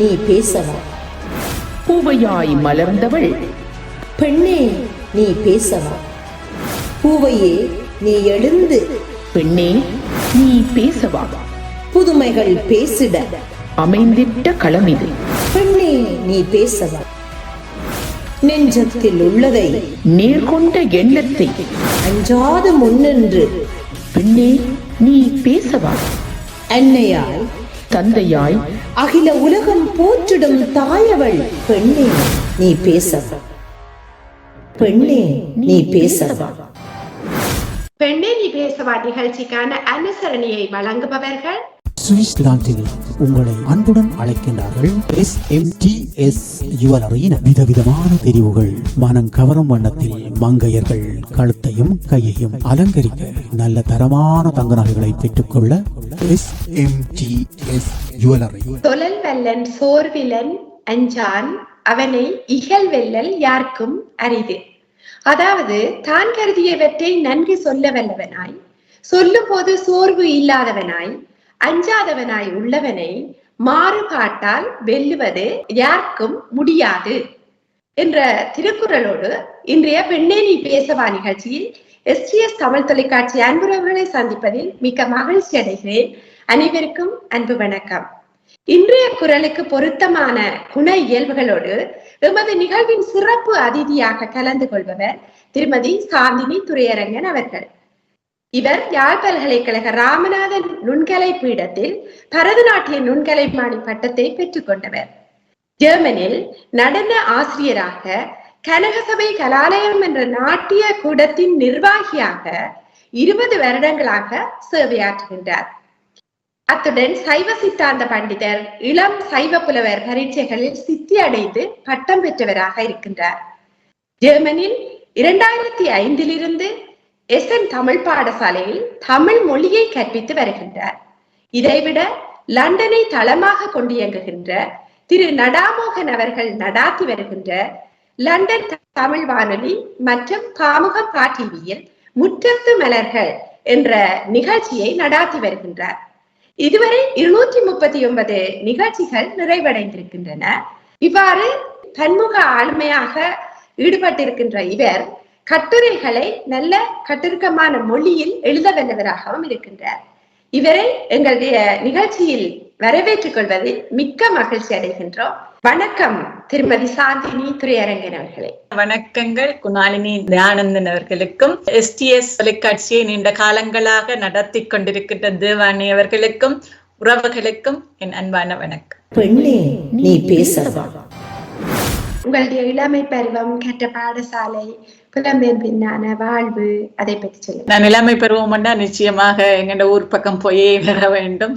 நீ பேசவா? பூவையாய் மலர்ந்தவள் பெண்ணே நீ பேசவா? பூவையே நீ எழுந்து பெண்ணே நீ பேசவா? புதுமைகள் பேசிட அமைந்திட்ட களமிது. பெண்ணே நீ பேசவா? நெஞ்சத்தில் உள்ளதை நேர்கொண்ட எண்ணத்தை அஞ்சாது முன்னின்று பெண்ணே நீ பேசவா? அன்னையாய் தந்தையாய் அகில உலகம் போற்றிடும் தாயவள் பெண்ணே நீ பேசவா? பெண்ணே நீ பேசவா? பெண்ணே நீ பேசவா நிகழ்ச்சிக்கான அனுசரணையை வழங்குபவர்கள் சுவிட்சர்லாந்தில் உங்களை அன்புடன் அழைக்கின்றார்கள். SMTS ஜுவல்லரியின் விதவிதமான தெரிவுகள், மனம் கவரும் வண்ணத்தில் மங்கையர்கள் கழுத்தையும் கையையும் அலங்கரிக்க நல்ல தரமான தங்க நகைகளை பெற்றுக்கொள்ள SMTS ஜுவல்லரி. தொழல் வல்லன் சோர்விலன் அஞ்சான் அவனை இகழ் வெல்லல் யாருக்கும் அரிது. அதாவது தான் கருதியவற்றை நன்கு சொல்ல வல்லவனாய், சொல்லும் போது சோர்வு இல்லாதவனாய், அஞ்சாதவனாய் உள்ளவனை மாறுபாட்டால் வெல்லுவது யாருக்கும் முடியாது என்ற திருக்குறளோடு இன்றைய பெண்ணே நீ பேசவா நிகழ்ச்சியில் STS தமிழ் தொலைக்காட்சி அன்புறவுகளை சந்திப்பதில் மிக்க மகிழ்ச்சி அடைகிறேன். அனைவருக்கும் அன்பு வணக்கம். இன்றைய குரலுக்கு பொருத்தமான குண இயல்புகளோடு எமது நிகழ்வின் சிறப்பு அதிதியாக கலந்து கொள்பவர் திருமதி சாந்தினி துரையரங்கன் அவர்கள். இவர் யாழ் பல்கலைக்கழக ராமநாதன் நுண்கலை பீடத்தில் பரதநாட்டிய நுண்கலைமானி பட்டத்தை பெற்றுக் கொண்டவர். ஜெர்மனில் நடன ஆசிரியராக, கனகசபை கலாலயம் என்ற நாட்டிய கூடத்தின் நிர்வாகியாக 20 வருடங்களாக சேவையாற்றுகின்றார். அத்துடன் சைவ சித்தாந்த பண்டிதர், இளம் சைவ புலவர் பரீட்சைகளில் சித்தி அடைந்து பட்டம் பெற்றவராக இருக்கின்றார். ஜெர்மனில் 2005 SN தமிழ் பாடசாலையில் தமிழ் மொழியை கற்பித்து வருகின்றார். இதைவிட லண்டனை தளமாக கொண்டு இயங்குகின்ற திரு நடாமோகன் அவர்கள் நடாத்தி வருகின்ற லண்டன் தமிழ் வானொலி மற்றும் காமுக டிவியில் முற்றத்து மலர்கள் என்ற நிகழ்ச்சியை நடாத்தி வருகின்றார். இதுவரை 239 நிகழ்ச்சிகள் நிறைவடைந்திருக்கின்றன. இவ்வாறு பன்முக ஆளுமையாக ஈடுபட்டிருக்கின்ற இவர் கட்டுரைகளை நல்ல கட்டிருக்கமான மொழியில் எழுத வல்லவராகவும் இருக்கின்றார். இவரை எங்களுடைய நிகழ்ச்சியில் வரவேற்றுக் கொள்வதில் மிக்க மகிழ்ச்சி அடைகின்றோம். வணக்கம் திருமதி சாந்தினி துரையரங்கன் அவர்களே. வணக்கங்கள் குணாலினி தயானந்தன் அவர்களுக்கும், STS தொலைக்காட்சியை நீண்ட காலங்களாக நடத்தி கொண்டிருக்கின்ற தேவானி அவர்களுக்கும், உறவுகளுக்கும் என் அன்பான வணக்கம். பெண்ணே நீ பேசவா? உங்களுடைய இளமை பருவம், கற்ற பாடசாலை, புலம்பெயர் பின்னான வாழ்வு, அதை பற்றி சொல்லுங்க. நான் இளமை பருவம் நிச்சயமாக எங்கட ஊர் பக்கம் போயே வர வேண்டும்.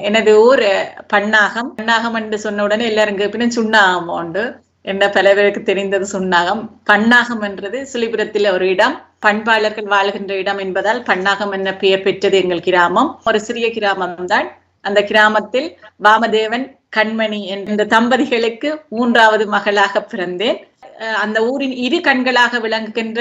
எனது ஊர் பன்னாகம். பன்னாகம் என்று சொன்ன உடனே எல்லாரும் கேட்பின சுண்ணாகம் உண்டு. என்ன பல பேருக்கு தெரிந்தது சுண்ணாகம். பன்னாகம் என்றது சிலிபுரத்தில் ஒரு இடம், பண்பாளர்கள் வாழ்கின்ற இடம் என்பதால் பன்னாகம் என்ற பெயர் பெற்றது எங்கள் கிராமம். ஒரு சிறிய கிராமம் தான். அந்த கிராமத்தில் வாமதேவன், கண்மணி என்ற தம்பதிகளுக்கு 3வது மகளாக பிறந்தேன். அந்த ஊரின் 2 கண்களாக விளங்குகின்ற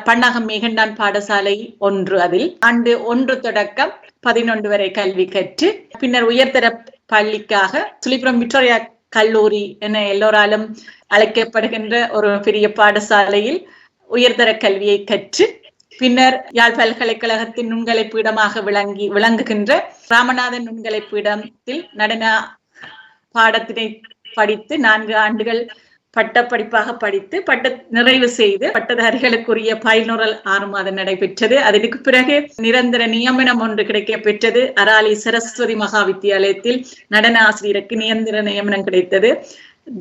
பன்னாகம் மேகண்டான் பாடசாலை ஒன்று. அதில் ஆண்டு 1 தொடக்கம் 11 வரை கல்வி கற்று பின்னர் உயர்தர பள்ளிக்காக சுழிபுரம் விக்டோரியா கல்லூரி என எல்லோராலும் அழைக்கப்படுகின்ற ஒரு பெரிய பாடசாலையில் உயர்தர கல்வியை கற்று பின்னர் யாழ் பல்கலைக்கழகத்தின் நுண்கலை பீடமாக விளங்குகின்ற ராமநாதன் நுண்கலை பீடத்தில் நடன பாடத்தினை படித்து 4 ஆண்டுகள் பட்டப்படிப்பாக படித்து நிறைவு செய்து பட்டதாரிகளுக்குரிய பயிலுறல் 6 மாதம் நடைபெற்றது. அதற்கு பிறகு நிரந்தர நியமனம் ஒன்று கிடைக்க பெற்றது. அராலி சரஸ்வதி மகா வித்தியாலயத்தில் நடன ஆசிரியருக்கு நிரந்தர நியமனம் கிடைத்தது.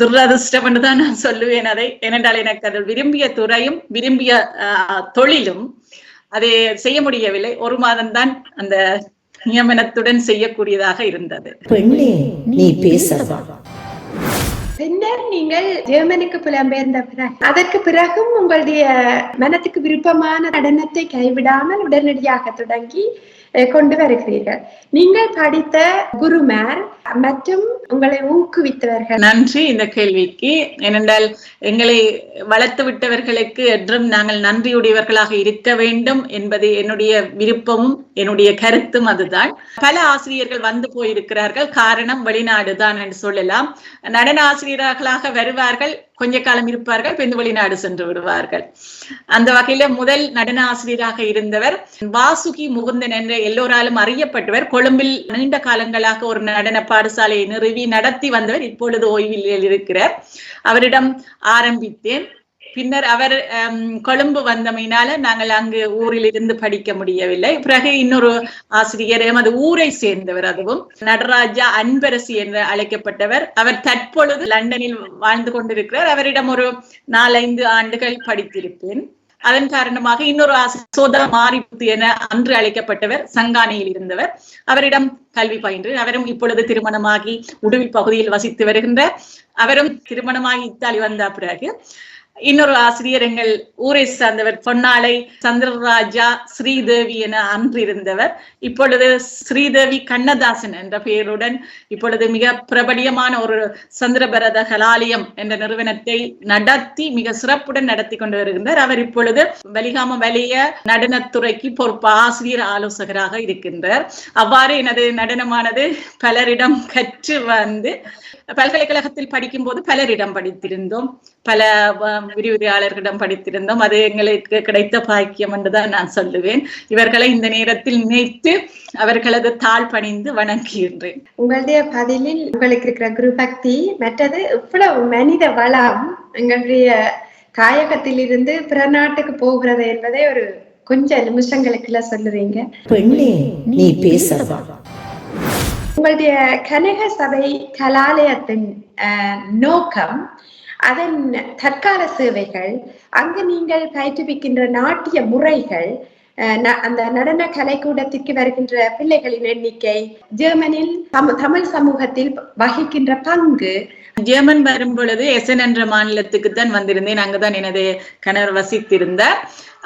துரதிருஷ்டம் என்று தான் நான் சொல்லுவேன் அதை. ஏனென்றால் எனக்கு அது விரும்பிய துறையும் விரும்பிய தொழிலும் அதை செய்ய முடியவில்லை. 1 மாதம் தான் அந்த நியமனத்துடன் செய்யக்கூடியதாக இருந்தது. பெண்ணே நீ பேசவா? பின்னர் நீங்கள் ஜெர்மனிக்கு புலம்பெயர்ந்த பிறகு அதற்கு பிறகும் உங்களுடைய மனத்துக்கு விருப்பமான நடனத்தை கைவிடாமல் உடனடியாக தொடங்கி கொண்டு வருகிறீர்கள். நீங்கள் படித்த குருமார் மற்றும் உங்களை ஊக்குவித்தவர்கள்? நன்றி இந்த கேள்விக்கு. ஏனென்றால் எங்களை வளர்த்து விட்டவர்களுக்கு என்றும் நாங்கள் நன்றியுடையவர்களாக இருக்க வேண்டும் என்பது என்னுடைய விருப்பமும் என்னுடைய கருத்தும் அதுதான். பல ஆசிரியர்கள் வந்து போயிருக்கிறார்கள், காரணம் வெளிநாடு தான் என்று சொல்லலாம். நடன ஆசிரியர்களாக வருவார்கள், கொஞ்ச காலம் இருப்பார்கள், பின் வெளிநாடு சென்று விடுவார்கள். அந்த வகையில முதல் நடன ஆசிரியராக இருந்தவர் வாசுகி முகுந்தன் என்ற எல்லோராலும் அறியப்பட்டவர். கொழும்பில் நீண்ட காலங்களாக ஒரு நடன பாடசாலையை நிறுவி நடத்தி வந்தவர். இப்பொழுது ஓய்வில் இருக்கிறார். அவரிடம் ஆரம்பித்தேன். பின்னர் அவர் கொழும்பு வந்தமையினால நாங்கள் அங்கு ஊரில் இருந்து படிக்க முடியவில்லை. பிறகு இன்னொரு ஆசிரியர் எமது ஊரை சேர்ந்தவர், அதுவும் நடராஜா அன்பரசி என்று அழைக்கப்பட்டவர். அவர் தற்பொழுது லண்டனில் வாழ்ந்து கொண்டிருக்கிறார். அவரிடம் ஒரு 4-5 ஆண்டுகள் படித்திருப்பேன். அதன் காரணமாக இன்னொரு சோதா மாரிபுத்து என அன்று அழைக்கப்பட்டவர் சங்கானையில் இருந்தவர். அவரிடம் கல்வி பயின்று அவரும் இப்பொழுது திருமணமாகி உடுவில் பகுதியில் வசித்து வருகின்றார். அவரும் திருமணமாகி இத்தாலி வந்த பிறகு இன்னொரு ஆசிரியர் எங்கள் ஊரை சார்ந்தவர் பொன்னாலை சந்திரராஜா ஸ்ரீதேவி என அன்று இருந்தவர். இப்பொழுது ஸ்ரீதேவி கண்ணதாசன் என்ற பெயருடன் இப்பொழுது மிக பிரபலியமான ஒரு சந்திரபரத கலாலயம் என்ற நிறுவனத்தை நடத்தி மிக சிறப்புடன் நடத்தி கொண்டு வருகின்றார். அவர் இப்பொழுது வலிகாம வலிய நடனத்துறைக்கு பொறுப்பு ஆசிரியர் ஆலோசகராக இருக்கின்றார். அவ்வாறு எனது நடனமானது பலரிடம் கற்று வந்து பல்கலைக்கழகத்தில் படிக்கும் போது பலரிடம் படித்திருந்தோம், பல விரிவுரையாளர்களிடம் படித்திருந்தோம். அது எங்களுக்கு கிடைத்த பாக்கியம் என்றுதான் நான் சொல்லுவேன். இவர்களை இந்த நேரத்தில் நினைத்து அவர்களது தாழ் பணிந்து வணங்குகின்றேன். உங்களுடைய பதிலில் உங்களுக்கு இருக்கிற குரு பக்தி, மற்றது இவ்வளவு மனித வளம் எங்களுடைய தாயகத்தில் இருந்து பிற நாட்டுக்கு போகிறது என்பதை ஒரு கொஞ்சம் நிமிஷங்களுக்குள்ள சொல்லுவீங்க. பெண்ணே நீ பேசவா? உங்களுடைய கனக சபை கலாலயத்தின் நோக்கம், அதன் தற்கால சேவைகள், அங்கு நீங்கள் பயிற்றுவிக்கின்ற நாட்டிய முறைகள், அந்த நடன கலைக்கூடத்திற்கு வருகின்ற பிள்ளைகளின் எண்ணிக்கை, ஜெர்மனில் தமிழ் சமூகத்தில் வகிக்கின்ற பங்கு. ஜெர்மன் வரும் பொழுது எசன் என்ற மாநிலத்துக்கு தான் வந்திருந்தேன். அங்குதான் எனது கணவர் வசித்திருந்தார்.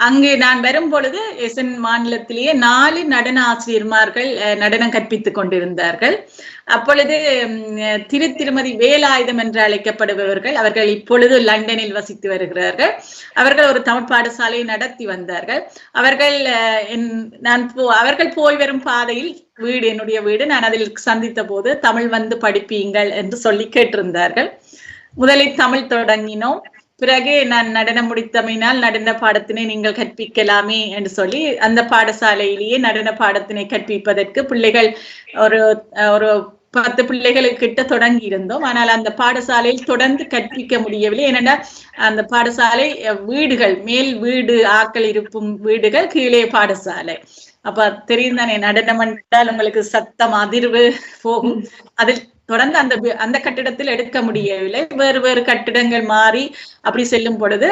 அங்கு நான் வரும் பொழுது எசன் மாநிலத்திலேயே 4 நடன ஆசிரியர்மார்கள் நடனம் கற்பித்துக் கொண்டிருந்தார்கள். அப்பொழுது திருமதி வேலாயுதம் என்று அழைக்கப்படுபவர்கள், அவர்கள் இப்பொழுது லண்டனில் வசித்து வருகிறார்கள். அவர்கள் ஒரு தமிழ் பாடசாலையை நடத்தி வந்தார்கள். அவர்கள் போய் வரும் பாதையில் வீடு, என்னுடைய வீடு, நான் அதில் சந்தித்த போது தமிழ் வந்து படிப்பீங்கள் என்று சொல்லி கேட்டிருந்தார்கள். முதலில் தமிழ் தொடங்கினோம். பிறகு நான் நடனம் முடித்தமையினால் நடன பாடத்தினை நீங்கள் கற்பிக்கலாமே என்று சொல்லி அந்த பாடசாலையிலேயே நடன பாடத்தினை கற்பிப்பதற்கு பிள்ளைகள் ஒரு 10 பிள்ளைகளுக்கிட்ட தொடங்கி இருந்தோம். ஆனால் அந்த பாடசாலையில் தொடர்ந்து கற்பிக்க முடியவில்லை. ஏனென்னா அந்த பாடசாலை வீடுகள், மேல் வீடு ஆக்கள் இருக்கும் வீடுகள், கீழே பாடசாலை. அப்ப தெரியும் தானே, நடனம் என்றால் உங்களுக்கு சத்தம் அதிர்வு போகும். அதில் தொடர்ந்து அந்த கட்டிடத்தில் எடுக்க முடியவில்லை. வேறு வேறு கட்டிடங்கள் மாறி அப்படி செல்லும் பொழுது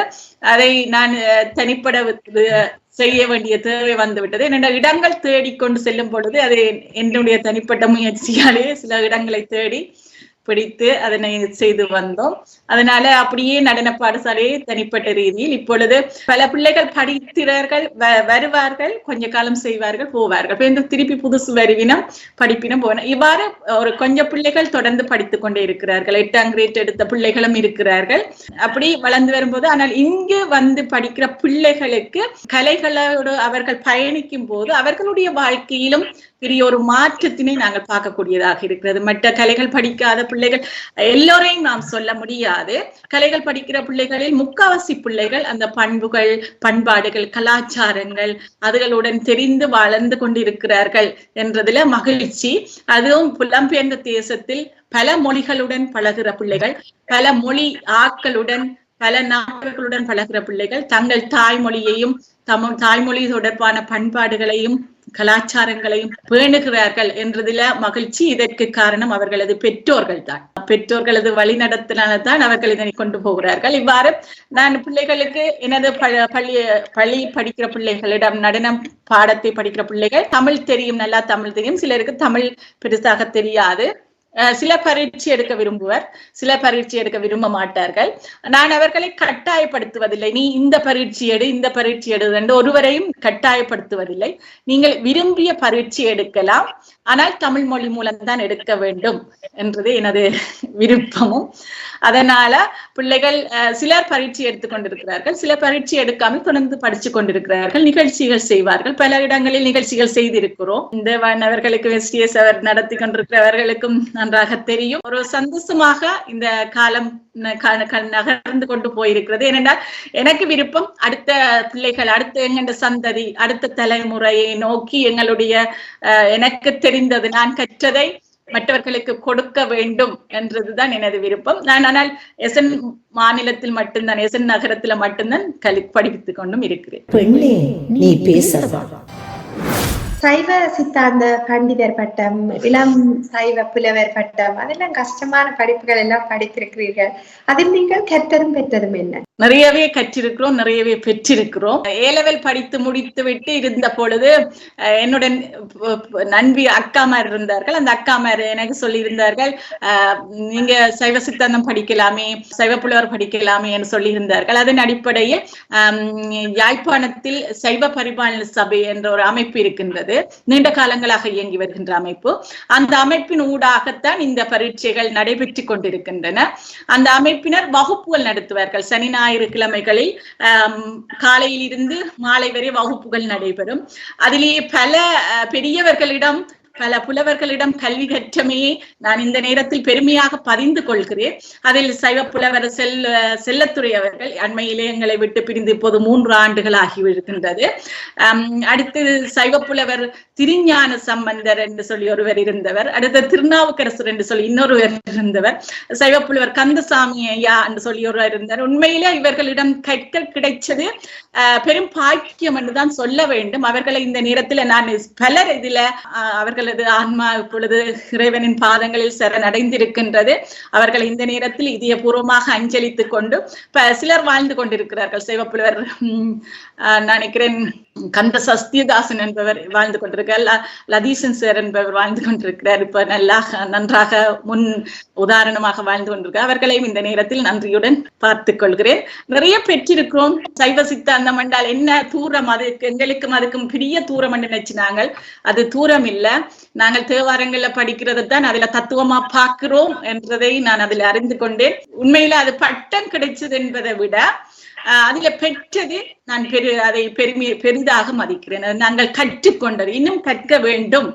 அதை நான் தனிப்பட செய்ய வேண்டிய தேவை வந்துவிட்டது. என்னென்ன இடங்கள் தேடிக்கொண்டு செல்லும் பொழுது அதை என்னுடைய தனிப்பட்ட முயற்சியாலேயே சில இடங்களை தேடி பிடித்து அதனை செய்து வந்தோம். அதனால அப்படியே நடன பாடசாலையை தனிப்பட்ட ரீதியில் இப்பொழுது பல பிள்ளைகள் படிக்கிறார்கள், வருவார்கள், கொஞ்ச காலம் செய்வார்கள், போவார்கள், திருப்பி புதுசு வருவினம் படிப்பினம் போன. இவ்வாறு ஒரு கொஞ்சம் பிள்ளைகள் தொடர்ந்து படித்துக் கொண்டே இருக்கிறார்கள். 8ஆம் கிரேட் எடுத்த பிள்ளைகளும் இருக்கிறார்கள். அப்படி வளர்ந்து வரும்போது, ஆனால் இங்கு வந்து படிக்கிற பிள்ளைகளுக்கு கலைகளோடு அவர்கள் பயணிக்கும் போது அவர்களுடைய வாழ்க்கையிலும் பெரிய ஒரு மாற்றத்தினை நாங்கள் பார்க்கக்கூடியதாக இருக்கிறது. மற்ற கலைகள் படிக்காத பிள்ளைகள் எல்லோரையும் நாம் சொல்ல முடியாது. கலைகள் படிக்கிற பிள்ளைகளில் முக்காவாசி பிள்ளைகள் அந்த பண்புகள், பண்பாடுகள், கலாச்சாரங்கள் அதுகளுடன் தெரிந்து வளர்ந்து கொண்டிருக்கிறார்கள் என்றதுல மகிழ்ச்சி. அதுவும் புலம்பெயர்ந்த தேசத்தில் பல மொழிகளுடன் பழகிற பிள்ளைகள், பல மொழி ஆக்களுடன், பல நாடுகளுடன் பழகிற பிள்ளைகள் தங்கள் தாய்மொழியையும் தாய்மொழி தொடர்பான பண்பாடுகளையும் கலாச்சாரங்களையும் பேணுகிறார்கள் என்றதுல மகிழ்ச்சி. இதற்கு காரணம் அவர்களது பெற்றோர்கள் தான். பெற்றோர்களது வழிநடத்தினால்தான் அவர்கள் இதனை கொண்டு போகிறார்கள். இவ்வாறு நான் பிள்ளைகளுக்கு எனது பள்ளி படிக்கிற பிள்ளைகளிடம் நடனம் பாடத்தை படிக்கிற பிள்ளைகள் தமிழ் தெரியும், நல்லா தமிழ் தெரியும். சிலருக்கு தமிழ் பெருசாக தெரியாது. சில பரீட்சை எடுக்க விரும்புவர், சில பரீட்சை எடுக்க விரும்ப மாட்டார்கள். நான் அவர்களை கட்டாயப்படுத்துவதில்லை, நீ இந்த பரீட்சை எடு இந்த பரீட்சை எடு என்று ஒருவரையும் கட்டாயப்படுத்துவதில்லை. நீங்கள் விரும்பிய பரீட்சை எடுக்கலாம், ஆனால் தமிழ் மொழி மூலம்தான் எடுக்க வேண்டும் என்றது எனது விருப்பமும். அதனால பிள்ளைகள் சிலர் பரீட்சை எடுத்துக் கொண்டிருக்கிறார்கள், சில பரீட்சை எடுக்காமல் தொடர்ந்து படிச்சு கொண்டிருக்கிறார்கள், நிகழ்ச்சிகள் செய்வார்கள். பல இடங்களில் நிகழ்ச்சிகள் செய்திருக்கிறோம். இந்த அவர்களுக்கு STS அவர் நடத்தி கொண்டிருக்கிறவர்களுக்கும் நன்றாக தெரியும். ஒரு சந்தோஷமாக இந்த காலம் நகர்ந்து கொண்டு போயிருக்கிறது. ஏனென்றால் எனக்கு விருப்பம் அடுத்த பிள்ளைகள், அடுத்த எங்களோட சந்ததி, அடுத்த தலைமுறையை நோக்கி எங்களுடைய எனக்கு தெரிந்தது, நான் கற்றதை மற்றவர்களுக்கு கொடுக்க வேண்டும் என்றதுதான் எனது விருப்பம். நான் ஆனால் எசன் மாநிலத்தில் மட்டும்தான், எசன் நகரத்துல மட்டும்தான் படிப்பித்துக் கொண்டும் இருக்கிறேன். பெண்ணே நீ பேசவா? சைவ சித்தாந்த பண்டிதர் பட்டம், இளம் சைவ புலவர் பட்டம், அதெல்லாம் கஷ்டமான படிப்புகள் எல்லாம் படித்திருக்கிறீர்கள். அதில் நீங்கள் கற்றதும் பெற்றதும் என்ன? நிறையவே கற்றிருக்கிறோம், நிறையவே பெற்றிருக்கிறோம். ஏலெவல் படித்து முடித்து விட்டு இருந்த பொழுது என்னுடன் நண்பி அக்காமார் இருந்தார்கள். அந்த அக்காமார் எனக்கு சொல்லி இருந்தார்கள், நீங்க சைவ சித்தாந்தம் படிக்கலாமே, சைவ புலவர் படிக்கலாமே என்று சொல்லி இருந்தார்கள். அதன் அடிப்படையில் யாழ்ப்பாணத்தில் சைவ பரிபாலன சபை என்ற ஒரு அமைப்பு இருக்கின்றது, நீண்ட காலங்களாக இயங்கி வருகின்ற அமைப்பு. அந்த அமைப்பின் ஊடாகத்தான் இந்த பரீட்சைகள் நடைபெற்றுக் கொண்டிருக்கின்றன. அந்த அமைப்பினர் வகுப்புகள் நடத்துவார்கள். சனி ஞாயிறு கிழமைகளில் காலையில் இருந்து மாலை வரை வகுப்புகள் நடைபெறும். அதிலேயே பல பெரியவர்களிடம், பல புலவர்களிடம் கல்வி கற்றமையை நான் இந்த நேரத்தில் பெருமையாக பதிந்து கொள்கிறேன். அதில் சைவ புலவர் செல்லத்துறை அவர்கள் அண்மையிலே எங்களை விட்டு பிரிந்து இப்போது 3 ஆண்டுகள் ஆகியிருக்கின்றது. அடுத்து சைவ புலவர் திருஞான சம்பந்தர் என்று சொல்லி ஒருவர் இருந்தவர், அடுத்த திருநாவுக்கரசர் என்று சொல்லி இன்னொருவர் இருந்தவர், சைவ புலவர் கந்தசாமி ஐயா என்று சொல்லி ஒருவர் இருந்தார். உண்மையிலே இவர்களிடம் கற்க கிடைச்சது பெரும் பாக்கியம் என்றுதான் சொல்ல வேண்டும். அவர்களை இந்த நேரத்தில் நான் பலர் இதுல அவர்களது ஆன்மா இப்பொழுது இறைவனின் பாதங்களில் சரணடைந்திருக்கின்றது. அவர்களை இந்த நேரத்தில் இதயபூர்வமாக அஞ்சலித்துக் கொண்டு சிலர் வாழ்ந்து கொண்டிருக்கிறார்கள். சைவப்புலவர் நினைக்கிறேன் கந்த சஸ்தியதாசன் என்பவர் வாழ்ந்து கொண்டிருக்கிறார், லதீசன் சார் என்பவர் வாழ்ந்து கொண்டிருக்கிறார். இப்ப நன்றாக முன் உதாரணமாக வாழ்ந்து கொண்டிருக்கிறார். அவர்களையும் இந்த நேரத்தில் நன்றியுடன் பார்த்துக் கொள்கிறேன். நிறைய பெற்றிருக்கிறோம். சைவ சித்தாந்தம் என்றால் என்ன தூரம், அதுக்கு எங்களுக்கும் அதுக்கும் பெரிய தூரம் என்று நினைச்சினாங்க. அது தூரம் இல்ல. நாங்கள் தேவாரங்கள்ல படிக்கிறது தான் அதுல தத்துவமா பார்க்கிறோம் என்றதை நான் அதில் அறிந்து கொண்டேன். உண்மையில அது பட்டம் கிடைச்சது என்பதை விட அதுல பெற்றது நான் அதை பெரிதாக மதிக்கிறேன். நாங்கள் கற்றுக்கொண்டது, இன்னும் கற்க வேண்டும்,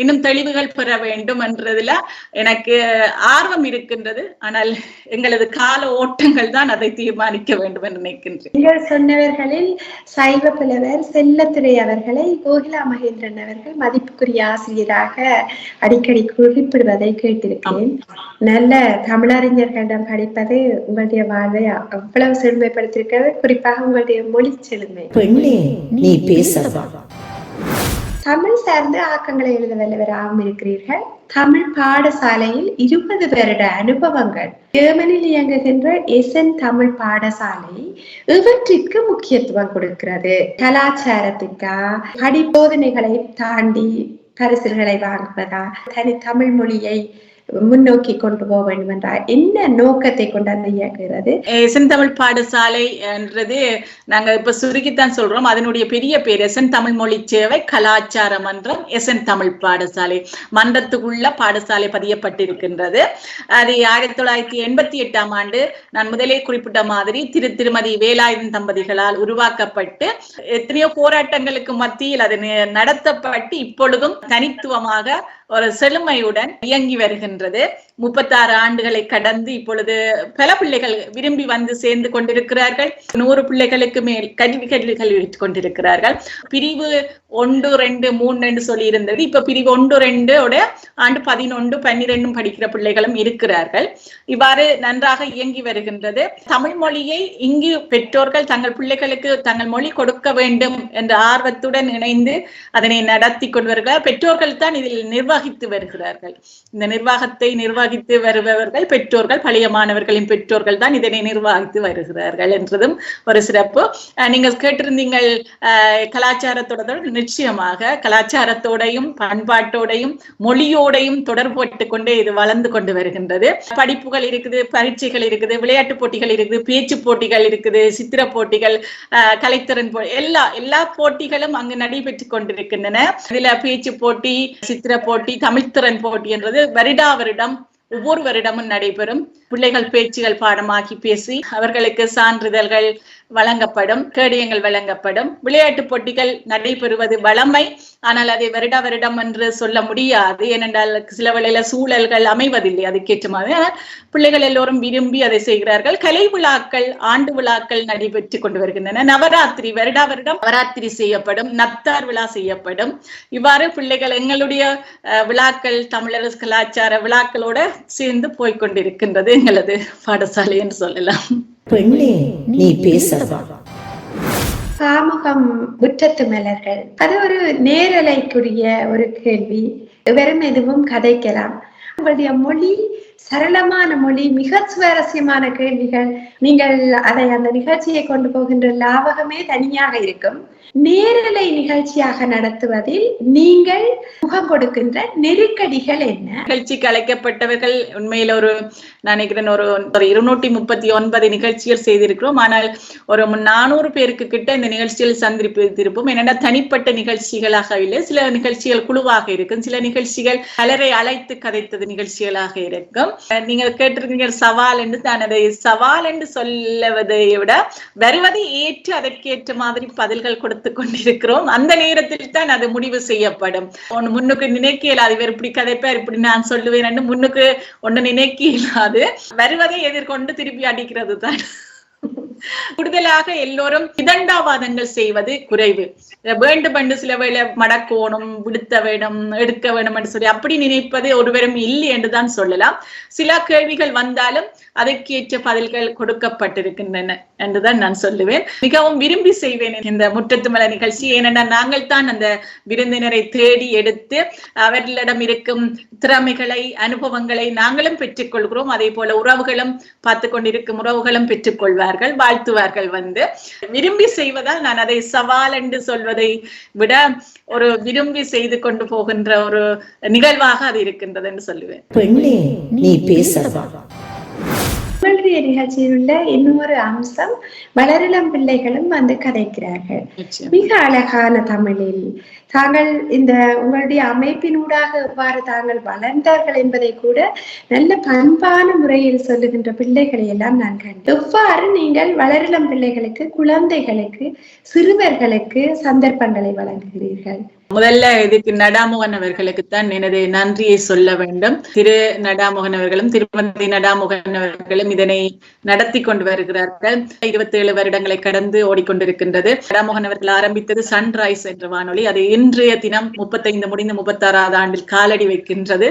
இன்னும் தெளிவுகள் பெற வேண்டும் என்றதுல எனக்கு ஆர்வம் இருக்கின்றது. ஆனால் எங்களது கால ஓட்டங்கள் தான் அதை தீர்மானிக்க வேண்டும் என்று நினைக்கின்றேன். நீங்கள் சொன்னவர்களில் சைவ புலவர் செல்லத்துறை அவர்களை கோகிலா மகேந்திரன் அவர்கள் மதிப்புக்குரிய ஆசிரியராக அடிக்கடி குறிப்பிடுவதை கேட்டிருக்கிறேன். நல்ல தமிழறிஞர்களிடம் படிப்பது உங்களுடைய வாழ்வை அவ்வளவு செழுமைப்படுத்திருக்கிறது, குறிப்பாக உங்களுடைய மொழி செழுமை. பெண்ணே நீ பேசவா? தமிழ் சார்ந்த ஆக்கங்களை எழுத வல்லவராகவும் இருக்கிறீர்கள். தமிழ் பாடசாலையில் 20 வருட அனுபவங்கள். ஜெர்மனியில் இயங்குகின்ற எசன் தமிழ் பாடசாலை இவற்றிற்கு முக்கியத்துவம் கொடுக்கிறது. கலாச்சாரத்திற்கா, படிப்போதனைகளை தாண்டி பரிசுகளை வாங்குவதா, தனி தமிழ் மொழியை முன்னோக்கி கொண்டு போக வேண்டும் என்றால் என்ன நோக்கத்தை கொண்டாந்து இயக்குகிறது? எசன் தமிழ் பாடசாலை என்றது நாங்க இப்ப சுருக்கித்தான் சொல்றோம். அதனுடைய பெரிய பேர் எசன் தமிழ் மொழி சேவை கலாச்சார மன்றம், எசன் தமிழ் பாடசாலை. மன்றத்துக்குள்ள பாடசாலை பதியப்பட்டிருக்கின்றது. அது 1988ஆம் ஆண்டு நான் முதலே குறிப்பிட்ட மாதிரி திருமதி வேலாயுதன் தம்பதிகளால் உருவாக்கப்பட்டு எத்தனையோ போராட்டங்களுக்கு மத்தியில் அது நடத்தப்பட்டு இப்பொழுதும் தனித்துவமாக ஒரு செழுமையுடன் இயங்கி வருகின்றது. 36 ஆண்டுகளை கடந்து இப்பொழுது பல பிள்ளைகள் விரும்பி வந்து சேர்ந்து கொண்டிருக்கிறார்கள். 100 பிள்ளைகளுக்கு மேல் கல்வி கொண்டிருக்கிறார்கள். பிரிவு 1, 2, 3 என்று சொல்லி இருந்தது. இப்ப பிரிவு 1, 2 ஆண்டு 11, 12 படிக்கிற பிள்ளைகளும் இருக்கிறார்கள். இவ்வாறு நன்றாக இயங்கி வருகின்றது. தமிழ் மொழியை இங்கு பெற்றோர்கள் தங்கள் பிள்ளைகளுக்கு தங்கள் மொழி கொடுக்க வேண்டும் என்ற ஆர்வத்துடன் இணைந்து அதனை நடத்தி கொள்வார்கள். பெற்றோர்கள் தான் இதில் நிர்வகித்து வருகிறார்கள். இந்த நிர்வாகத்தை நிர்வகித்து வருபவர்கள் பெற்றோர்கள், பழைய மாணவர்களின் பெற்றோர்கள் தான் இதனை நிர்வகித்து வருகிறார்கள் என்றதும் ஒரு சிறப்பு. நீங்கள் கேட்டிருந்தீங்கள் கலாச்சாரத்தோட, நிச்சயமாக கலாச்சாரத்தோடையும் பண்பாட்டோடையும் மொழியோடையும் தொடர்புபட்டு கொண்டே இது வளர்ந்து கொண்டு வருகின்றது. படிப்புகள் இருக்குது, பரீட்சைகள் இருக்குது, விளையாட்டு போட்டிகள் இருக்குது, பேச்சு போட்டிகள் இருக்குது, சித்திர போட்டிகள், கலைத்திறன் எல்லா போட்டிகளும் அங்கு நடைபெற்று கொண்டிருக்கின்றன. இதுல பேச்சு போட்டி, சித்திர போட்டி, தமிழ்த்திறன் போட்டி என்றது வருடா வருடம் ஒவ்வொரு வருடமும் நடைபெறும். பிள்ளைகள் பேச்சுகள் பாடமாக்கி பேசி அவர்களுக்கு சான்றிதழ்கள் வழங்கப்படும், கேடயங்கள் வழங்கப்படும். விளையாட்டு போட்டிகள் நடைபெறுவது வழமை, ஆனால் அதை வருடா வருடம் என்று சொல்ல முடியாது. ஏனென்றால் சில வேளையில சூழல்கள் அமைவதில்லை அதுக்கேற்ற மாதிரி. ஆனால் பிள்ளைகள் எல்லோரும் விரும்பி அதை செய்கிறார்கள். கலை விழாக்கள், ஆண்டு விழாக்கள் நடைபெற்று கொண்டு வருகின்றன. நவராத்திரி, வருடா வருடம் நவராத்திரி செய்யப்படும், நத்தார் விழா செய்யப்படும். இவ்வாறு பிள்ளைகள் எங்களுடைய விழாக்கள், தமிழர் கலாச்சார விழாக்களோட சேர்ந்து போய்கொண்டிருக்கின்றது எங்களது பாடசாலை என்று சொல்லலாம். பெண்ணே நீ பேசவா? பாமுகம் முற்றத்து மலர்கள், அது ஒரு நேரலைக்குரிய ஒரு கேள்வி. வெறும் எதுவும் கதைக்கலாம். உங்களுடைய மொழி சரளமான மொழி, மிக சுவாரஸ்யமான கேள்விகள். நீங்கள் அதை அந்த நிகழ்ச்சியை கொண்டு போகின்ற லாவகமே தனியாக இருக்கும். நேரலை நிகழ்ச்சியாக நடத்துவதில் நீங்கள் முகம் கொடுக்கின்ற நெருக்கடிகள் என்ன? நிகழ்ச்சிக்கு அழைக்கப்பட்டவர்கள் உண்மையில் நினைக்கிறேன் ஒரு 239 நிகழ்ச்சிகள் செய்திருக்கிறோம். ஆனால் ஒரு 400 பேருக்கு கிட்ட இந்த நிகழ்ச்சியில் சந்திப்பிருப்போம். என்னென்ன தனிப்பட்ட நிகழ்ச்சிகளாக இல்லை, சில நிகழ்ச்சிகள் குழுவாக இருக்கும், சில நிகழ்ச்சிகள் பலரை அழைத்து கதைத்தது நிகழ்ச்சிகளாக இருக்கும். நீங்கள் கேட்டிருக்கீங்க சவால் என்று. தான் அதை சவால் என்று சொல்லுவதை விட வருவதை ஏற்று அதற்கேற்ற மாதிரி பதில்கள் கொடுத்து கொண்டிருக்கிறோம். அந்த நேரத்தில் தான் அது முடிவு செய்யப்படும். முன்னுக்கு நினைக்க இயலாது, இவர் இப்படி கதைப்பார், இப்படி நான் சொல்லுவேன் முன்னுக்கு ஒண்ணு நினைக்க இயலாது. வருவதை எதிர்கொண்டு திருப்பி அடிக்கிறது தான். கூடுதலாக எல்லோரும் விதண்டாவாதங்கள் செய்வது குறைவு. வேண்டும் என்று சில வேளை மடக்கோணும், விடுத்த வேணும், எடுக்க வேணும் என்று சொல்லி அப்படி நினைப்பது ஒருவரும் இல்லை என்றுதான் சொல்லலாம். சில கேள்விகள் வந்தாலும் அதற்கேற்ற பதில்கள் கொடுக்கப்பட்டிருக்கின்றன என்றுதான் நான் சொல்லுவேன். மிகவும் விரும்பி செய்வேன் இந்த முற்றத்து மலர் நிகழ்ச்சி. ஏனென்றால் நாங்கள் தான் அந்த விருந்தினரை தேடி எடுத்து அவர்களிடம் இருக்கும் திறமைகளை, அனுபவங்களை நாங்களும் பெற்றுக்கொள்கிறோம். அதே போல உறவுகளும் பார்த்து கொண்டிருக்கும் உறவுகளும் பெற்றுக்கொள்வார்கள், வாழ்த்துவார்கள். விரும்பி செய்வதால் நான் அதை சவால் என்று சொல்வதை விட ஒரு விரும்பி செய்து கொண்டு போகின்ற ஒரு நிகழ்வாக அது இருக்கின்றது என்று சொல்லுவேன். பெண்ணே நீ பேசவா? உங்களுடைய நிகழ்ச்சியில் உள்ள இன்னொரு அம்சம், வளரிளம் பிள்ளைகளும் வந்து கதைக்கிறார்கள் மிக அழகான தமிழில். தாங்கள் இந்த உங்களுடைய அமைப்பினூடாக எவ்வாறு தாங்கள் வளர்ந்தார்கள் என்பதை கூட நல்ல பண்பான முறையில் சொல்லுகின்ற பிள்ளைகளை எல்லாம் நான் கண்டேன். எவ்வாறு நீங்கள் வளரிளம் பிள்ளைகளுக்கு, குழந்தைகளுக்கு, சிறுவர்களுக்கு சந்தர்ப்பங்களை வழங்குகிறீர்கள்? முதல்ல இதுக்கு நடாமோகன் அவர்களுக்குத்தான் எனது நன்றியை சொல்ல வேண்டும். திரு நடாமோகன் அவர்களும் திருமதி நடாமோகன் அவர்களும் இதனை நடத்தி கொண்டு வருகிறார்கள். 27 வருடங்களை கடந்து ஓடிக்கொண்டிருக்கின்றது. நடாமோகன் அவர்கள் ஆரம்பித்தது சன்ரைஸ் என்ற வானொலி. அது இன்றைய தினம் 35 முடிந்து 36வது ஆண்டில் காலடி வைக்கின்றது.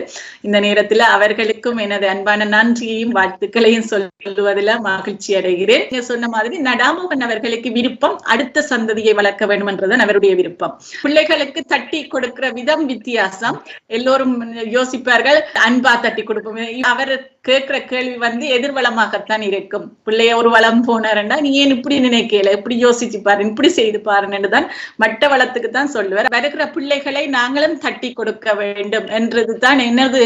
இந்த நேரத்தில் அவர்களுக்கும் எனது அன்பான நன்றியையும் வாழ்த்துக்களையும் சொல்லுவதில் மகிழ்ச்சி அடைகிறேன். நீங்க சொன்ன மாதிரி நடாமோகன் அவர்களுக்கு விருப்பம் அடுத்த சந்ததியை வளர்க்க வேண்டும் என்றுதான் அவருடைய விருப்பம். பிள்ளைகளுக்கு தட்டி கொடுக்கிற விதம் வித்தியாசம். எல்லோரும் யோசிப்பார்கள், அன்பா தட்டி கொடுப்போம். அவர் கேட்கிற கேள்வி எதிர்வளமாகத்தான் இருக்கும். பிள்ளைய ஒரு வளம் போனாருன்னா, நீ ஏன் இப்படி நினைக்கல, இப்படி யோசிச்சு பாரு, இப்படி செய்து பாருன்னுதான் மட்ட வளத்துக்கு தான் சொல்லுவார். வருகிற பிள்ளைகளை நாங்களும் தட்டி கொடுக்க வேண்டும் என்றதுதான் எனது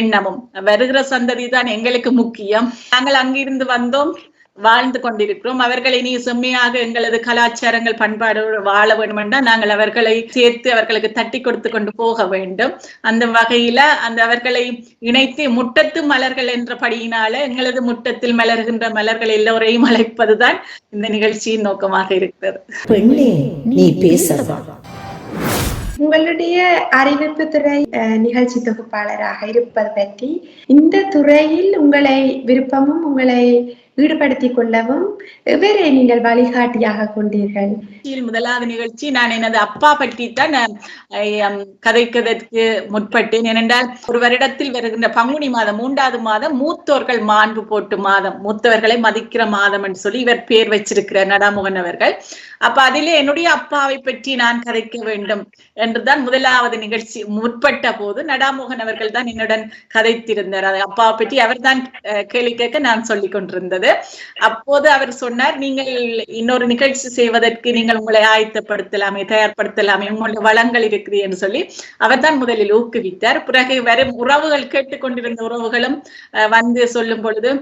எண்ணமும். வருகிற சந்ததி தான் எங்களுக்கு முக்கியம். நாங்கள் அங்கிருந்து வந்தோம், வாழ்ந்து கொண்டிருக்கிறோம். அவர்களை நீ செம்மையாக எங்களது கலாச்சாரங்கள், பண்பாடு வாழ வேண்டும் என்றால் நாங்கள் அவர்களை சேர்த்து அவர்களுக்கு தட்டி கொடுத்து கொண்டு போக வேண்டும். அந்த வகையில அவர்களை இணைத்து முட்டத்து மலர்கள் என்ற படியினால எங்களது முட்டத்தில் மலர்கின்ற மலர்கள் எல்லோரையும் அழைப்பதுதான் இந்த நிகழ்ச்சியின் நோக்கமாக இருக்கிறது. பெண்ணே நீ பேசவா? உங்களுடைய அறிவிப்பு துறை நிகழ்ச்சி தொகுப்பாளராக இருப்பது பற்றி, இந்த துறையில் உங்களை விருப்பமும் உங்களை ஈடுபடுத்திக் கொள்ளவும் இவரை நீங்கள் வழிகாட்டியாக கொண்டீர்கள்? முதலாவது நிகழ்ச்சி நான் எனது அப்பா பற்றி தான் கதைக்கிறதற்கு முற்பட்டேன். ஏனென்றால் ஒரு வருடத்தில் வருகின்ற பங்குனி மாதம் 3வது மாதம் மூத்தோர்கள் மாண்பு போட்டு மாதம், மூத்தவர்களை மதிக்கிற மாதம் என்று சொல்லி இவர் பேர் வச்சிருக்கிறார் நடாமுகன் அவர்கள். அப்ப அதிலே என்னுடைய அப்பாவை பற்றி நான் கதைக்க வேண்டும் என்றுதான் முதலாவது நிகழ்ச்சி முற்பட்ட போது நடாமோகன் அவர்கள் தான் என்னுடன் கதைத்திருந்தார். அது அப்பாவை பற்றி அவர் தான் கேள்வி கேட்க நான் சொல்லிக் கொண்டிருந்தது. அப்போது அவர் சொன்னார், நீங்கள் இன்னொரு நிகழ்ச்சி செய்வதற்கு நீங்கள் உங்களை ஆயத்தப்படுத்தலாமே, தயார்படுத்தலாமே, உங்களுடைய வளங்கள் இருக்குது என்று சொல்லி அவர் தான் முதலில் ஊக்குவித்தார். பிறகு வரும் உறவுகள் கேட்டுக்கொண்டிருந்த உறவுகளும் வந்து சொல்லும் பொழுது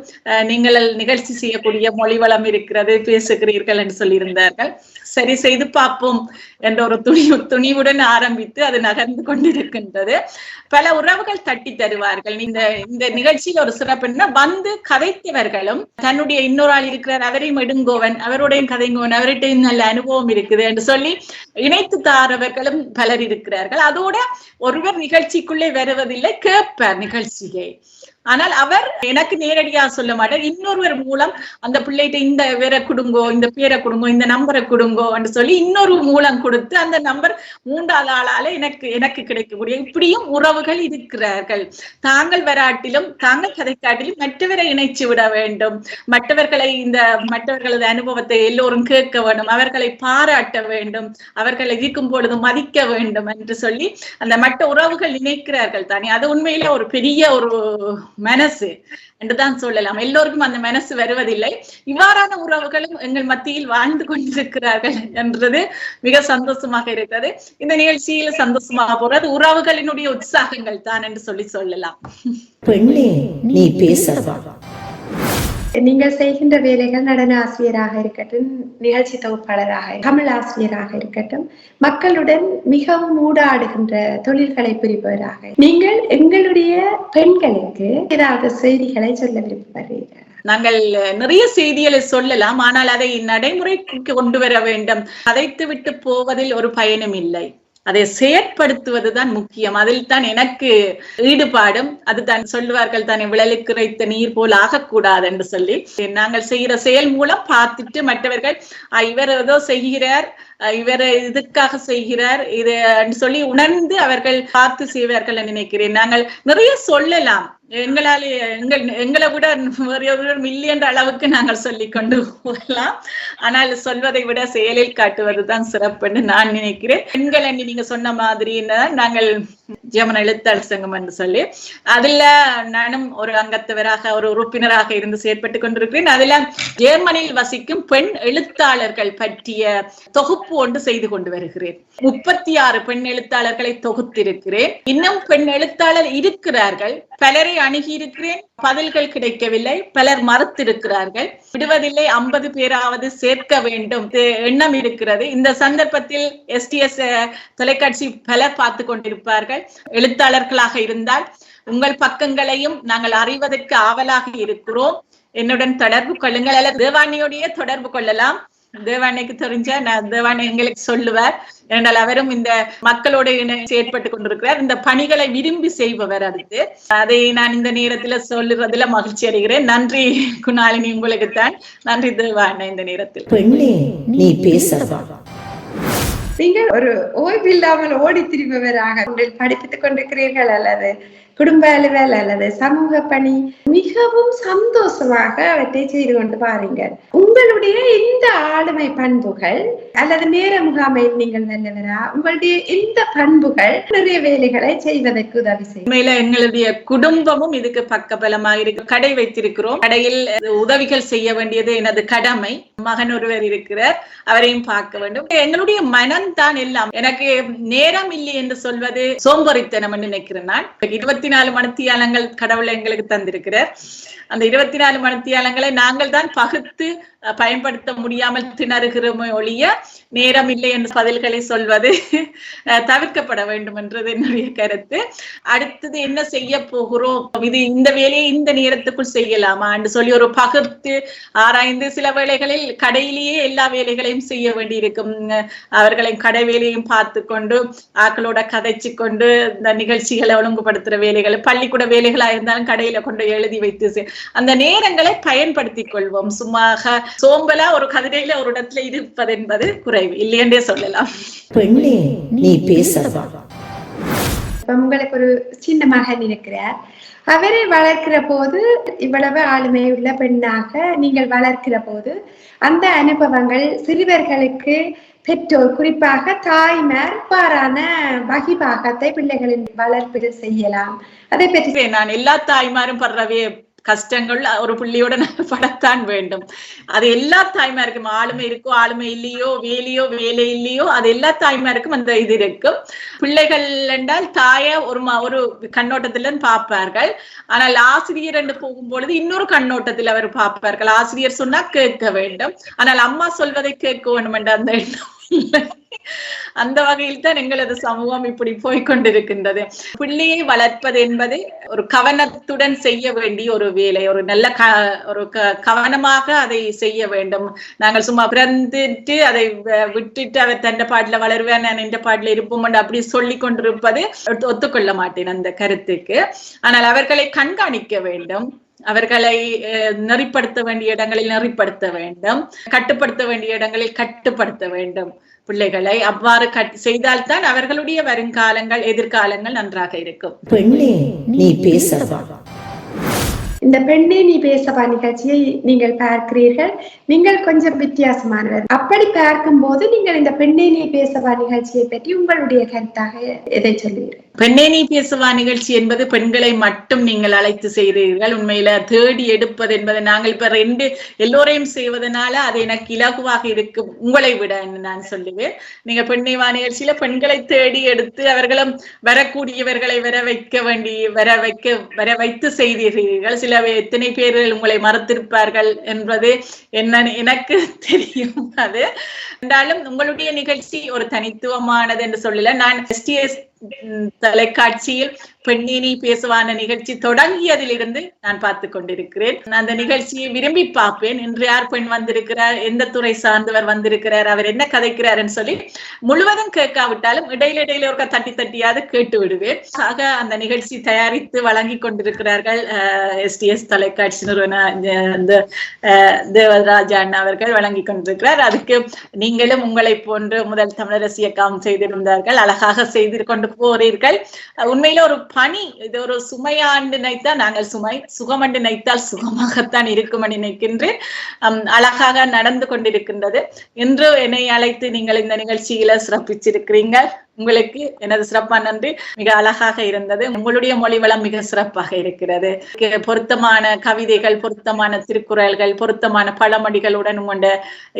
நீங்கள் நிகழ்ச்சி செய்யக்கூடிய மொழி வளம் இருக்கிறது, பேசுகிறீர்கள் என்று சொல்லியிருந்தார்கள். சரி, செய்து பார்ப்போம் என்ற ஒரு துணிவுடன் ஆரம்பித்து அது நகர்ந்து கொண்டிருக்கின்றது. பல உறவுகள் தட்டி தருவார்கள். இந்த நிகழ்ச்சியில் ஒரு சிறப்புன்னா வந்து கதைத்தவர்களும் தன்னுடைய இன்னொரு ஆள் இருக்கிறார், அவரையும் எடுங்கோவன், அவருடையும் கதைங்கோவன், அவர்கிட்டையும் நல்ல அனுபவம் இருக்குது என்று சொல்லி இணைத்து தாரவர்களும் பலர் இருக்கிறார்கள். அதோட ஒருவர் நிகழ்ச்சிக்குள்ளே வருவதில்லை, கேட்பார் நிகழ்ச்சியை. ஆனால் அவர் எனக்கு நேரடியா சொல்ல மாட்டார், இன்னொருவர் மூலம் அந்த பிள்ளைகிட்ட இந்த வேற கொடுங்கோ, இந்த பேரை கொடுங்கோ, இந்த நம்பரை கொடுங்கோ என்று சொல்லி இன்னொரு மூலம் கொடுத்து அந்த நம்பர் 3வது ஆளால எனக்கு கிடைக்கக்கூடிய இப்படியும் உறவுகள் இருக்கிறார்கள். தாங்கள் வராட்டிலும் தாங்கள் கதைக்காட்டிலும் மற்றவரை இணைச்சு விட வேண்டும், மற்றவர்களது அனுபவத்தை எல்லோரும் கேட்க வேண்டும், அவர்களை பாராட்ட வேண்டும், அவர்கள் இருக்கும் பொழுது மதிக்க வேண்டும் என்று சொல்லி அந்த மற்ற உறவுகள் நினைக்கிறார்கள் தானே. அது உண்மையில ஒரு பெரிய ஒரு மனசு என்றுதான் சொல்லலாம். எல்லோருக்கும் அந்த மனசு வருவதில்லை. இவ்வாறான உறவுகளும் எங்கள் மத்தியில் வாழ்ந்து கொண்டிருக்கிறார்கள் என்றது மிக சந்தோஷமாக இருக்கிறது. இந்த நிகழ்ச்சியில் சந்தோஷமாக போறது உறவுகளினுடைய உற்சாகங்கள் தான் என்று சொல்லலாம். பெண்ணே நீ பேசவா? நீங்கள் செய்கின்ற வேலைகள் நடன ஆசிரியராக இருக்கட்டும், நிகழ்ச்சி தொகுப்பாளராக, தமிழ் ஆசிரியராக இருக்கட்டும், மக்களுடன் மிகவும் ஊடாடுகின்ற தொழில்களை புரிபவராக நீங்கள் எங்களுடைய பெண்களுக்கு ஏதாவது செய்திகளை சொல்ல விரும்புகிறீர்கள்? நாங்கள் நிறைய செய்திகளை சொல்லலாம், ஆனால் அதை நடைமுறைக்கு கொண்டு வர வேண்டும். கதைத்து விட்டு போவதில் ஒரு பயனும் இல்லை, அதை செயற்படுத்துவதுதான் முக்கியம். அதில் தான் எனக்கு ஈடுபாடும். அதுதான் சொல்லுவார்கள் தானே, விழலுக்கு இறைத்த நீர் போல் ஆகக்கூடாது என்று சொல்லி நாங்கள் செய்கிற செயல் மூலம் பார்த்துட்டு மற்றவர்கள் இவர் ஏதோ செய்கிறார், இவர் இதுக்காக செய்கிறார் இது சொல்லி உணர்ந்து அவர்கள் பார்த்து செய்வார்கள் நினைக்கிறேன். நாங்கள் நிறைய சொல்லலாம், எங்களை விட மில்லியன் அளவுக்கு நாங்கள் சொல்லிக் கொண்டு போகலாம். ஆனால் சொல்வதை விட செயலில் காட்டுவதுதான் சிறப்புன்னு நான் நினைக்கிறேன். பெண்கள் என்று நீங்க சொன்ன மாதிரி நாங்கள் ஜெர்மன் எழுத்தாளர் சங்கம் என்று சொல்லி அதுல நானும் ஒரு அங்கத்தவராக ஒரு உறுப்பினராக இருந்து செயற்பட்டு கொண்டிருக்கிறேன். அதுல ஜெர்மனியில் வசிக்கும் பெண் எழுத்தாளர்கள் பற்றிய தொகுப்பு ஒன்று செய்து கொண்டு வருகிறேன். 36 பெண் எழுத்தாளர்களை தொகுத்திருக்கிறேன். இன்னும் பெண் எழுத்தாளர் இருக்கிறார்கள், பலரை அணுகி இருக்கிறேன், பதில்கள் கிடைக்கவில்லை, பலர் மறுத்திருக்கிறார்கள். விடுவதில்லை, 50 பேராவது சேர்க்க வேண்டும் எண்ணம் இருக்கிறது. இந்த சந்தர்ப்பத்தில் STS தொலைக்காட்சி பலர் பார்த்து கொண்டிருப்பார்கள். எழுத்தாளர்களாக இருந்தால் உங்கள் பக்கங்களையும் நாங்கள் அறிவதற்கு ஆவலாக இருக்கிறோம். என்னுடன் தொடர்பு கொள்ளுங்கள், அல்லது தேவானியோடைய தொடர்பு கொள்ளலாம். தேவானைக்கு தெரிஞ்ச தேவானை எங்களுக்கு சொல்லுவார். என்றால் அவரும் இந்த மக்களோடு செயற்பட்டு கொண்டிருக்கிறார். இந்த பணிகளை விரும்பி செய்பவர். அடுத்து அதை நான் இந்த நேரத்துல சொல்லுறதுல மகிழ்ச்சி அடைகிறேன். நன்றி குணாலினி, உங்களுக்குத்தான் நன்றி தேவானை. இந்த நேரத்தில் பெண்ணே நீ பேசவா? நீங்கள் ஒரு ஓய்வில்லாமல் ஓடி திரிபவராக படிப்பித்துக் கொண்டிருக்கிறீர்கள், அல்லது குடும்ப அலுவல் அல்லது சமூக பணி, மிகவும் சந்தோஷமாக அவற்றை செய்து கொண்டு பாருங்கள். உங்களுடைய இந்த ஆளுமை பண்புகள் அல்லது நேர முகாமையில் நீங்கள் நல்லவரா? உங்களுடைய இந்த பண்புகள் நிறைய வேலைகளை செய்வதற்கு உதவி செய்யும். உண்மையில எங்களுடைய குடும்பமும் இதுக்கு பக்கபலமாக இருக்கு. கடை வைத்திருக்கிறோம், கடையில் உதவிகள் செய்ய வேண்டியது எனது கடமை. மகன் ஒருவர் இருக்கிறார், அவரையும் பார்க்க வேண்டும். எங்களுடைய மனம் தான் எல்லாம். எனக்கு நேரம் இல்லை என்று சொல்வது சோம்பறித்தனம் நினைக்கிறேன். நான் 24 மணித்தியாலங்கள் கடவுளை எங்களுக்கு தந்திருக்கிறார். அந்த 24 மணித்தியாலங்களை நாங்கள் தான் பகுத்து பயன்படுத்த முடியாமல் திணறுகிறோமே ஒழிய நேரம் இல்லை என்று பதில்களை சொல்வது தவிர்க்கப்பட வேண்டும் என்றது என்னுடைய கருத்து. அடுத்தது என்ன செய்ய போகிறோம், இது இந்த வேலையை இந்த நேரத்துக்குள் செய்யலாமா என்று சொல்லி ஒரு பகுத்து ஆராய்ந்து, சில வேளைகளில் கடையிலேயே எல்லா வேலைகளையும் செய்ய வேண்டியிருக்கும். அவர்களை கடை வேலையும் பார்த்து கொண்டு ஆக்களோட கதைச்சு கொண்டு இந்த நிகழ்ச்சிகளை ஒழுங்குபடுத்துற வேலைகள், பள்ளிக்கூட வேலைகளா இருந்தாலும் கடையில கொண்டு எழுதி வைத்து அந்த நேரங்களை பயன்படுத்திக் கொள்வோம். சும்மாக சோம்பலா ஒரு கதிரையில ஒரு இடத்துல இருப்பது என்பது குறைவு இல்லையென்றே சொல்லலாம். பெண்ணே நீ பேசவா. உங்களுக்கு ஒரு சின்ன மகன் இருக்கிறார். அவரை வளர்க்கிற போது இவ்வளவு ஆளுமை உள்ள பெண்ணாக நீங்கள் வளர்க்கிற போது அந்த அனுபவங்கள் சிறுவர்களுக்கு பெற்றோர் குறிப்பாக தாய்மார் பாரான வகிபாகத்தை பிள்ளைகளின் வளர்ப்பில் செய்யலாம். அதை பற்றி நான் எல்லா தாய்மாரும் படுறவே கஷ்டங்கள் ஒரு பிள்ளையோட படத்தான் வேண்டும். அது எல்லா தாய்மாருக்கும், ஆளுமை இருக்கோ ஆளுமை இல்லையோ, வேலையோ வேலை இல்லையோ, அது எல்லா தாய்மாருக்கும் அந்த இது இருக்கும். பிள்ளைகள் என்றால் தாய ஒரு கண்ணோட்டத்துல பார்ப்பார்கள். ஆனால் ஆசிரியர் என்று போகும்பொழுது இன்னொரு கண்ணோட்டத்தில் அவர் பார்ப்பார்கள். ஆசிரியர் சொன்னா கேட்க வேண்டும், ஆனால் அம்மா சொல்வதை கேட்க வேண்டும் என்ற அந்த எண்ணம் இல்லை. அந்த வகையில் தான் எங்களது சமூகம் இப்படி போய்கொண்டிருக்கின்றது. பிள்ளையை வளர்ப்பது என்பது ஒரு கவனத்துடன் செய்ய வேண்டிய ஒரு வேலை. ஒரு நல்ல கவனமாக அதை செய்ய வேண்டும். நாங்கள் சும்மா பிறந்துட்டு அதை விட்டுட்டு அவர் தண்ட பாட்டுல வளருவேன், நான் இந்த பாட்டுல இருப்போம் அப்படி சொல்லி கொண்டிருப்பது ஒத்துக்கொள்ள மாட்டேன் அந்த கருத்துக்கு. ஆனால் அவர்களை கண்காணிக்க வேண்டும், அவர்களை நெறிப்படுத்த வேண்டிய இடங்களில் நெறிப்படுத்த வேண்டும், கட்டுப்படுத்த வேண்டிய இடங்களில் கட்டுப்படுத்த வேண்டும். பிள்ளைகளை அவ்வாறு செய்தால்தான் அவர்களுடைய வருங்காலங்கள் எதிர்காலங்கள் நன்றாக இருக்கும். பெண்ணே நீ பேசவா. இந்த பெண்ணே நீ பேசவா நிகழ்ச்சியை நீங்கள் பார்க்கிறீர்கள். நீங்கள் கொஞ்சம் வித்தியாசமானவர். அப்படி பார்க்கும் போது நீங்கள் இந்த பெண்ணே நீ பேசவா நிகழ்ச்சியை பற்றி உங்களுடைய கருத்தாக எதை சொல்லுவீர்கள்? பெண்ணே நீ பேசவா நிகழ்ச்சி என்பது பெண்களை மட்டும் நீங்கள் அழைத்து செய்கிறீர்கள். உண்மையில தேடி எடுப்பது என்பது நாங்கள் இப்ப எல்லோரையும் செய்வதனால அது எனக்கு இலகுவாக இருக்கும் உங்களை விட நான் சொல்லுவேன். நீங்க பெண்ணே வா நிகழ்ச்சியில பெண்களை தேடி எடுத்து அவர்களும் வரக்கூடியவர்களை வர வைத்து செய்தீர்கள். சில எத்தனை பேர்கள் உங்களை மறுத்திருப்பார்கள் என்பது என்ன எனக்கு தெரியும். அது என்றாலும் உங்களுடைய நிகழ்ச்சி ஒரு தனித்துவமானது என்று சொல்லல. நான் STS தொலைக்காட்சியில் பெண்ணே நீ பேசுவான நிகழ்ச்சி தொடங்கியதிலிருந்து நான் பார்த்து கொண்டிருக்கிறேன். அந்த நிகழ்ச்சியை விரும்பி பார்ப்பேன். இன்று யார் பெண் வந்திருக்கிறார், எந்த துறை சார்ந்தவர் வந்திருக்கிறார், அவர் என்ன கதைக்கிறார்ன்னு சொல்லி முழுவதும் கேட்காவிட்டாலும் இடையில ஒரு தட்டியாவது கேட்டு விடுவேன். ஆக அந்த நிகழ்ச்சி தயாரித்து வழங்கி கொண்டிருக்கிறார்கள் STS தொலைக்காட்சி நிறுவன தேவராஜா அண்ணா அவர்கள் வழங்கி கொண்டிருக்கிறார். அதுக்கு நீங்களும் உங்களை போன்று முதல் தமிழரசிய காம் செய்திருந்தார்கள், அழகாக செய்து கொண்டு போறீர்கள். உண்மையில ஒரு பணி, இது ஒரு சுமையாண்டு நினைத்தால் நாங்கள் சுகமண்டு நினைத்தால் சுகமாகத்தான் இருக்கும் என்று நினைக்கின்றேன். அழகாக நடந்து கொண்டிருக்கின்றது. இன்று என்னை அழைத்து நீங்கள் இந்த நிகழ்ச்சியில சிறப்பிச்சிருக்கிறீங்க. உங்களுக்கு எனது சிறப்பான நன்றி. மிக அழகாக இருந்தது. உங்களுடைய மொழி வளம் மிக சிறப்பாக இருக்கிறது. பொருத்தமான கவிதைகள், பொருத்தமான திருக்குறள்கள், பொருத்தமான பழமொழிகளுடன் கொண்ட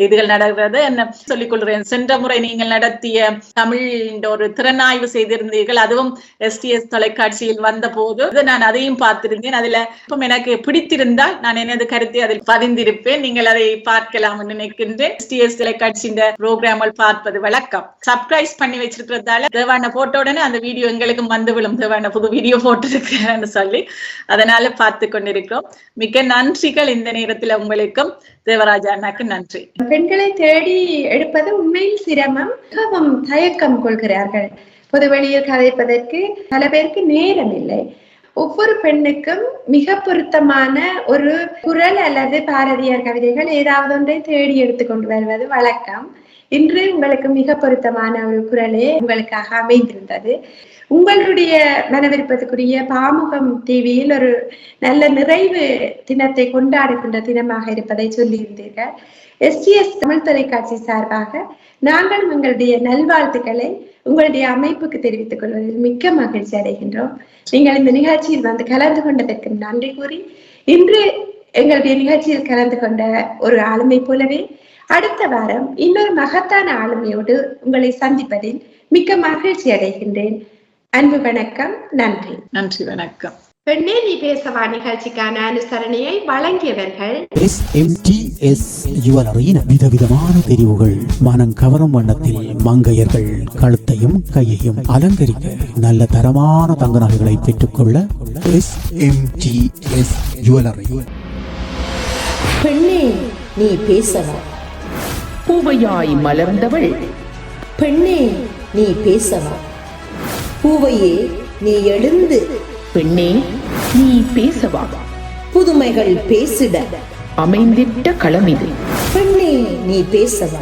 இதுகள் நடக்கிறது. என்ன சொல்லிக் கொள்கிறேன், சென்ற முறை நீங்கள் நடத்திய தமிழ் ஒரு திறனாய்வு செய்திருந்தீர்கள். அதுவும் STS தொலைக்காட்சியில் வந்த போது நான் அதையும் பார்த்திருந்தேன். அதுல எனக்கு பிடித்திருந்தால் நான் எனது கருத்தை அதில் பதிந்திருப்பேன். நீங்கள் அதை பார்க்கலாம் என்று நினைக்கின்றேன். STS தொலைக்காட்சியின் புரோகிராம்கள் பார்ப்பது வழக்கம். சப்ஸ்கிரைப் பண்ணி வச்சிருக்கிறது தேவான போட்ட உடனே அந்த வீடியோ எங்களுக்கு வந்து விழும், தேவான புது வீடியோ போட்டிருக்கிறேன்னு சொல்லி அதனால பார்த்து கொண்டிருக்கிறோம். மிக்க நன்றிகள். இந்த நேரத்துல உங்களுக்கும் தேவராஜா அண்ணாக்கு நன்றி. பெண்களை தேடி எடுப்பது உண்மையில் சிரமம், மிகவும் தயக்கம் கொள்கிறார்கள். பொது வெளியில் கதைப்பதற்கு பல பேருக்கு நேரம் இல்லை. ஒவ்வொரு பெண்ணுக்கும் மிக பொருத்தமான ஒரு குரல் அல்லது பாரதியார் கவிதைகள் ஏதாவது ஒன்றை தேடி எடுத்துக்கொண்டு வருவது வழக்கம். இன்று உங்களுக்கு மிக பொருத்தமான ஒரு குரலே உங்களுக்காக அமைந்திருந்தது. உங்களுடைய மனவிருப்பத்துக்குரிய பாமுகம் டிவியில் ஒரு நல்ல நிறைவு தினத்தை கொண்டாடுகின்ற தினமாக இருப்பதை சொல்லியிருந்தீர்கள். STS தமிழ் தொலைக்காட்சி சார்பாக நாங்கள் உங்களுடைய நல்வாழ்த்துக்களை உங்களுடைய அமைப்புக்கு தெரிவித்துக் கொள்வதில் மிக்க மகிழ்ச்சி அடைகின்றோம். நீங்கள் இந்த நிகழ்ச்சியில் வந்து கலந்து கொண்டதற்கு நன்றி கூறி, இன்று எங்களுடைய நிகழ்ச்சியில் கலந்து கொண்ட ஒரு ஆளுமை போலவே அடுத்த வாரம் இன்னொரு மகத்தான ஆளுமையோடு உங்களை சந்திப்பதில் மிக்க மகிழ்ச்சி அடைகின்றேன். அன்பு வணக்கம். நன்றி. நன்றி, வணக்கம். பெண்ணே நீ பேசவா நிகழ்ச்சிக்கான அனுசரணையை வழங்கியவர்கள் SMTS ஜுவல்லரியின் விதவிதமான தெரிவுகள் மனம் கவரும் வண்ணத்தில் மங்கையர்கள் கழுத்தையும் கையையும் அலங்கரிக்க நல்ல தரமான தங்க நகைகளை பெற்றுக்கொள்ள SMTS ஜுவல்லரி. பெண்ணே நீ பேசவா பூவையாய் மலர்ந்தவள் பெண்ணே நீ பேசவா பூவையே நீ எழுந்து பெண்ணே நீ பேசவா புதுமைகள் பேசிட அமைந்திட்ட களமிது பெண்ணே நீ பேசவா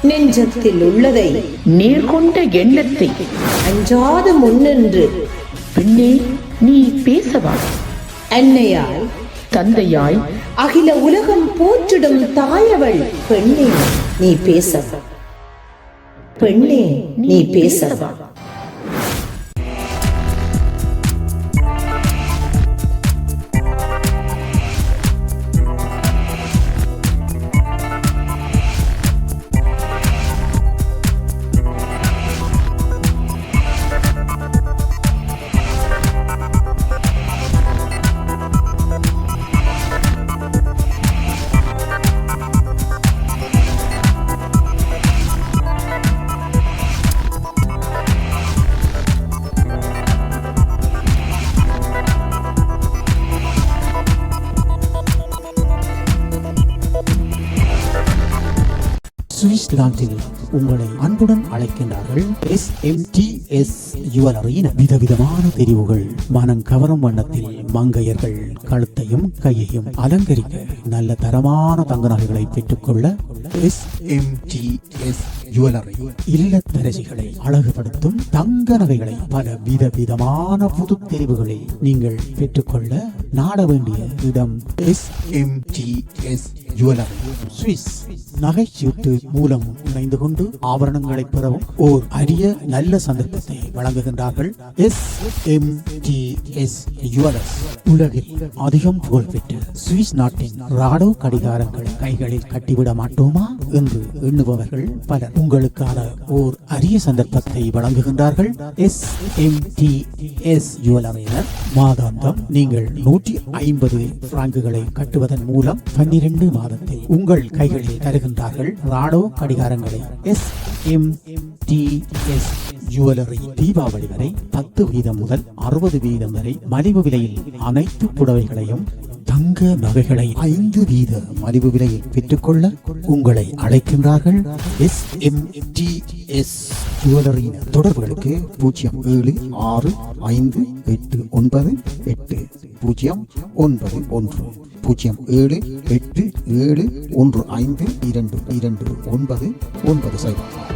நெஞ்சத்தில் உள்ளதை நேர்கொண்ட எண்ணத்தை அஞ்சாது முன்னின்று பெண்ணே நீ பேசவா அன்னையாய் தந்தையாய் அகில உலகம் போற்றிடும் தாயவள் பெண்ணே நீ பேசவா பெண்ணே நீ பேசவா சுவிட்சர்லாந்தில் உங்களை அன்புடன் அழைக்கின்றார்கள் SMTS ஜுவல்லரியின் விதவிதமான தெரிவுகள் மனம் கவரும் வண்ணத்தில் மங்கையர்கள் கழுத்தையும் கையையும் அலங்கரிக்க நல்ல தரமான தங்க நகைகளை பெற்றுக்கொள்ள SMTS ஜுவல்லரி. இல்லத்தரசிகளை அழகுபடுத்தும் தங்க நகைகளை பல விதவிதமான புது தெரிவுகளை நீங்கள் பெற்றுக்கொள்ள நாட வேண்டிய இடம் SMTS ஜுவல்லரி. சுவிஸ் நகைச்சீட்டு மூலம் இணைந்து கொண்டு ஆபரணங்களை பெறவும் ஓர் அரிய நல்ல சந்தர்ப்பத்தை வழங்குகின்றார்கள் SMTS ஜுவல்லர்ஸ். உலகில் அதிகம் புகழ்பெற்ற சுவிஸ் நாட்டின் ராடோ கடிகாரங்களை கைகளில் கட்டிவிட மாட்டோமா என்று எண்ணுபவர்கள் பலர். உங்களுக்கான ஓர் அரிய சந்தர்ப்பத்தை வழங்குகின்றார்கள் SMTS ஜுவல்லரியினர். மாதாந்தம் நீங்கள் 150 பிராங்குகளை கட்டுவதன் மூலம் 12 மாதத்தில் உங்கள் கைகளில் தருகின்றார்கள் ராடோ கடிகாரங்களை. SMTS ஜுவல்லரி தீபாவளி வரை 10% முதல் 60% வரை மலிவு விலையில் அனைத்து புடவைகளையும் தங்க நகைகளை 5% மலிவு விலையில் பெற்றுக்கொள்ள உங்களை அழைக்கின்றார்கள் SMTS ஜுவல்லரி. தொடர்புகளுக்கு 0765898091 0787152229.